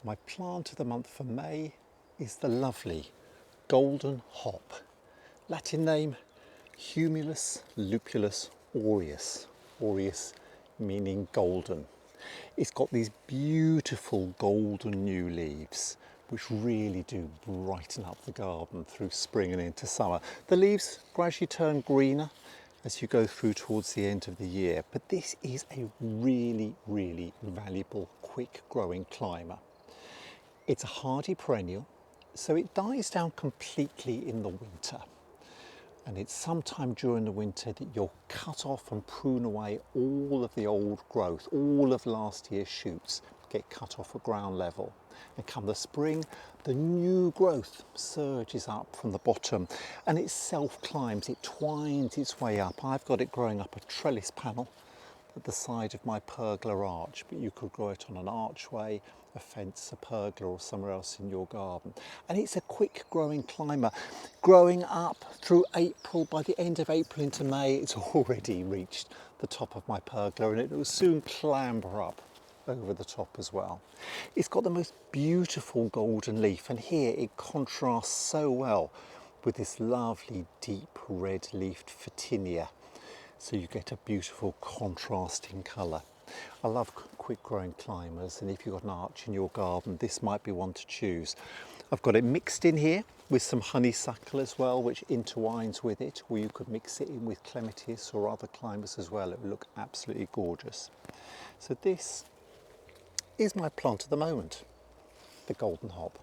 My plant of the month for May is the lovely golden hop. Latin name Humulus lupulus Aureus. Aureus meaning golden. It's got these beautiful golden new leaves which really do brighten up the garden through spring and into summer. The leaves gradually turn greener as you go through towards the end of the year, but this is a really valuable quick growing climber. It's a hardy perennial, so it dies down completely in the winter. And it's sometime during the winter that you'll cut off and prune away all of the old growth, all of last year's shoots get cut off at ground level. And come the spring, the new growth surges up from the bottom and it self-climbs, it twines its way up. I've got it growing up a trellis panel at the side of my pergola arch, but you could grow it on an archway, a fence, a pergola or somewhere else in your garden. And it's a quick growing climber, growing up through April. By the end of April into May, it's already reached the top of my pergola and it will soon clamber up over the top as well. It's got the most beautiful golden leaf, and here it contrasts so well with this lovely deep red leafed photinia. So you get a beautiful contrasting colour. I love quick growing climbers, and if you've got an arch in your garden, this might be one to choose. I've got it mixed in here with some honeysuckle as well, which intertwines with it, or you could mix it in with clematis or other climbers as well. It would look absolutely gorgeous. So this is my plant of the moment, the golden hop.